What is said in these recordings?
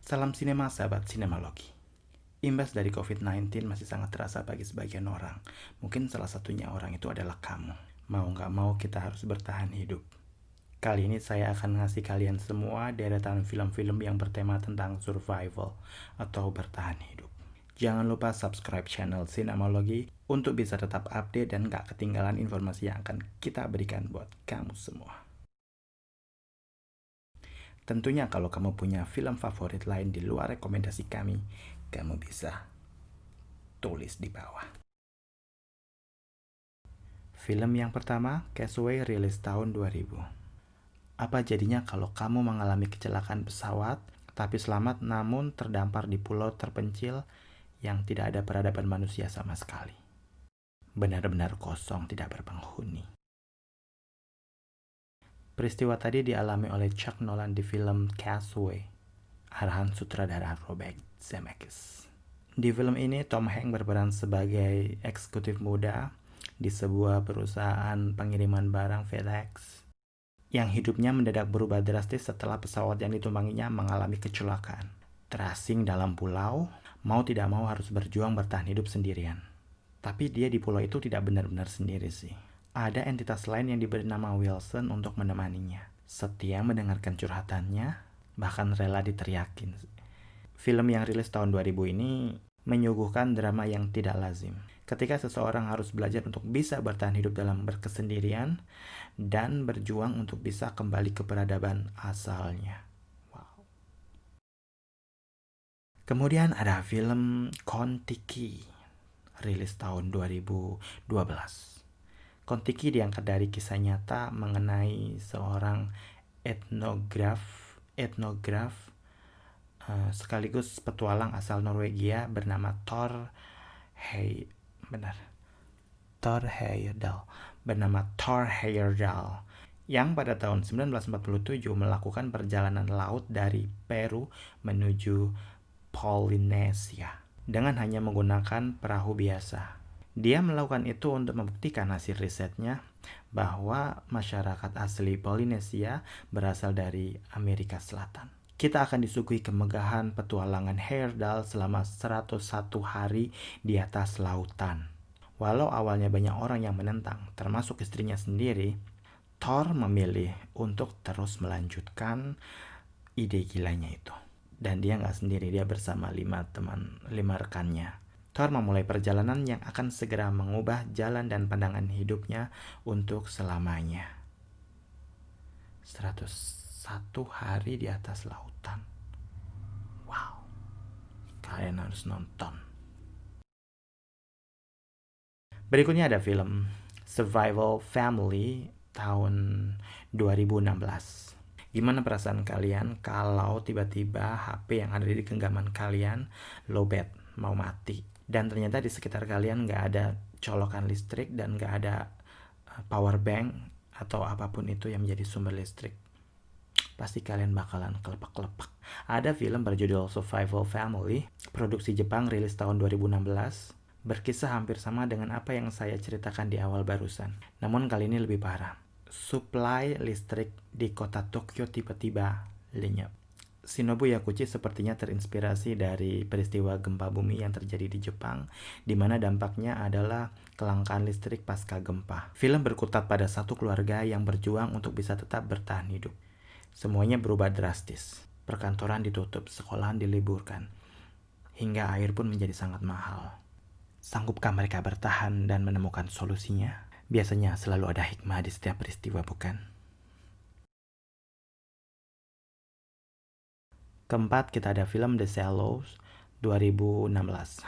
Salam sinema sahabat sinemalogi. Imbas dari COVID-19 masih sangat terasa bagi sebagian orang. Mungkin salah satunya orang itu adalah kamu. Mau nggak mau kita harus bertahan hidup. Kali ini saya akan ngasih kalian semua deretan film-film yang bertema tentang survival atau bertahan hidup. Jangan lupa subscribe channel Sinemalogi untuk bisa tetap update dan nggak ketinggalan informasi yang akan kita berikan buat kamu semua. Tentunya kalau kamu punya film favorit lain di luar rekomendasi kami, kamu bisa tulis di bawah. Film yang pertama, Castaway, rilis tahun 2000. Apa jadinya kalau kamu mengalami kecelakaan pesawat, tapi selamat namun terdampar di pulau terpencil yang tidak ada peradaban manusia sama sekali? Benar-benar kosong, tidak berpenghuni. Peristiwa tadi dialami oleh Chuck Nolan di film Castaway, arahan sutradara Robert Zemeckis. Di film ini, Tom Hanks berperan sebagai eksekutif muda di sebuah perusahaan pengiriman barang FedEx yang hidupnya mendadak berubah drastis setelah pesawat yang ditumpanginya mengalami kecelakaan. Terasing dalam pulau, mau tidak mau harus berjuang bertahan hidup sendirian. Tapi dia di pulau itu tidak benar-benar sendiri sih. Ada entitas lain yang diberi nama Wilson untuk menemaninya. Setia mendengarkan curhatannya, bahkan rela diteriakin. Film yang rilis tahun 2000 ini menyuguhkan drama yang tidak lazim. Ketika seseorang harus belajar untuk bisa bertahan hidup dalam berkesendirian dan berjuang untuk bisa kembali ke peradaban asalnya. Wow. Kemudian ada film Kon-Tiki, rilis tahun 2012. Kon-Tiki diangkat dari kisah nyata mengenai seorang etnograf sekaligus petualang asal Norwegia bernama Thor Heyerdahl yang pada tahun 1947 melakukan perjalanan laut dari Peru menuju Polinesia dengan hanya menggunakan perahu biasa. Dia melakukan itu untuk membuktikan hasil risetnya bahwa masyarakat asli Polinesia berasal dari Amerika Selatan. Kita akan disuguhi kemegahan petualangan Heyerdahl selama 101 hari di atas lautan. Walau awalnya banyak orang yang menentang, termasuk istrinya sendiri, Thor memilih untuk terus melanjutkan ide gilanya itu. Dan dia nggak sendiri, dia bersama 5 rekannya. Thor memulai perjalanan yang akan segera mengubah jalan dan pandangan hidupnya untuk selamanya. 101 hari di atas lautan. Wow. Kalian harus nonton. Berikutnya ada film Survival Family tahun 2016. Gimana perasaan kalian kalau tiba-tiba HP yang ada di genggaman kalian lowbat, mau mati? Dan ternyata di sekitar kalian nggak ada colokan listrik dan nggak ada power bank atau apapun itu yang menjadi sumber listrik. Pasti kalian bakalan kelepak-kelepak. Ada film berjudul Survival Family, produksi Jepang, rilis tahun 2016. Berkisah hampir sama dengan apa yang saya ceritakan di awal barusan. Namun kali ini lebih parah. Suplai listrik di kota Tokyo tiba-tiba lenyap. Shinobu Yakuchi sepertinya terinspirasi dari peristiwa gempa bumi yang terjadi di Jepang, di mana dampaknya adalah kelangkaan listrik pasca gempa. Film berkutat pada satu keluarga yang berjuang untuk bisa tetap bertahan hidup. Semuanya berubah drastis. Perkantoran ditutup, sekolahan diliburkan, hingga air pun menjadi sangat mahal. Sanggupkah mereka bertahan dan menemukan solusinya? Biasanya selalu ada hikmah di setiap peristiwa, bukan? Keempat, kita ada film The Shallows 2016,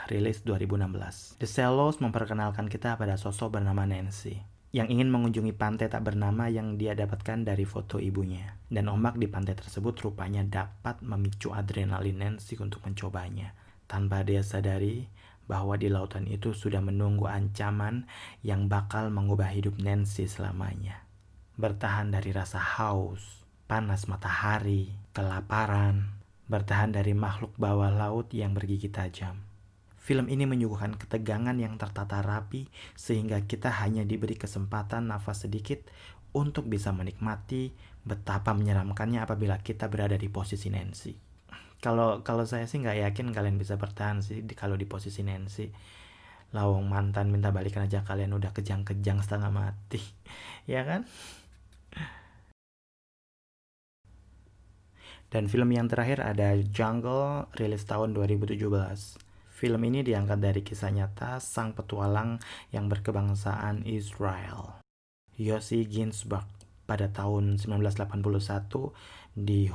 rilis 2016. The Shallows memperkenalkan kita pada sosok bernama Nancy yang ingin mengunjungi pantai tak bernama yang dia dapatkan dari foto ibunya. Dan ombak di pantai tersebut rupanya dapat memicu adrenalin Nancy untuk mencobanya. Tanpa dia sadari bahwa di lautan itu sudah menunggu ancaman yang bakal mengubah hidup Nancy selamanya. Bertahan dari rasa haus, panas matahari, kelaparan, bertahan dari makhluk bawah laut yang bergigi tajam. Film ini menyuguhkan ketegangan yang tertata rapi sehingga kita hanya diberi kesempatan nafas sedikit untuk bisa menikmati betapa menyeramkannya apabila kita berada di posisi Nancy. Kalau kalau saya sih nggak yakin kalian bisa bertahan sih kalau di posisi Nancy. Lawang mantan minta balikan aja kalian udah kejang-kejang setengah mati. Ya kan? Dan film yang terakhir ada Jungle, rilis tahun 2017. Film ini diangkat dari kisah nyata sang petualang yang berkebangsaan Israel, Yossi Ginsburg, pada tahun 1981 di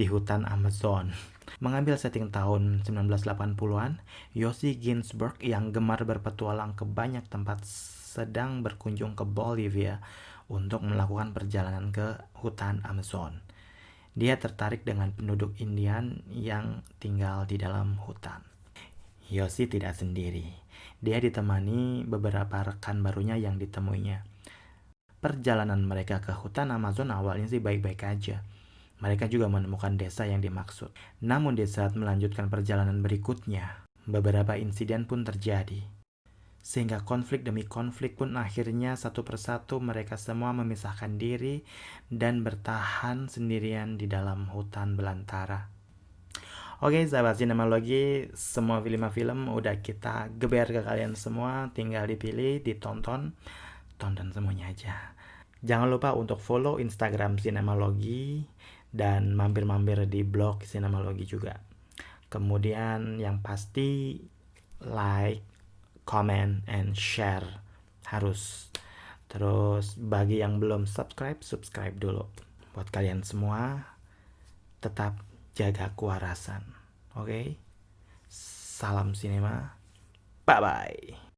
hutan Amazon. Mengambil setting tahun 1980-an, Yossi Ginsburg yang gemar berpetualang ke banyak tempat sedang berkunjung ke Bolivia untuk melakukan perjalanan ke hutan Amazon. Dia tertarik dengan penduduk Indian yang tinggal di dalam hutan. Yossi tidak sendiri. Dia ditemani beberapa rekan barunya yang ditemuinya. Perjalanan mereka ke hutan Amazon awalnya sih baik-baik aja. Mereka juga menemukan desa yang dimaksud. Namun di saat melanjutkan perjalanan berikutnya, beberapa insiden pun terjadi. Sehingga konflik demi konflik pun akhirnya satu persatu mereka semua memisahkan diri dan bertahan sendirian di dalam hutan belantara. Oke, sahabat sinemalogi, semua film-film udah kita geber ke kalian semua, tinggal dipilih, ditonton, tonton semuanya aja. Jangan lupa untuk follow Instagram Sinemalogi dan mampir-mampir di blog Sinemalogi juga. Kemudian yang pasti like, comment, and share harus. Terus bagi yang belum subscribe, subscribe dulu. Buat kalian semua, tetap jaga kewarasan. Oke? Salam sinema. Bye-bye.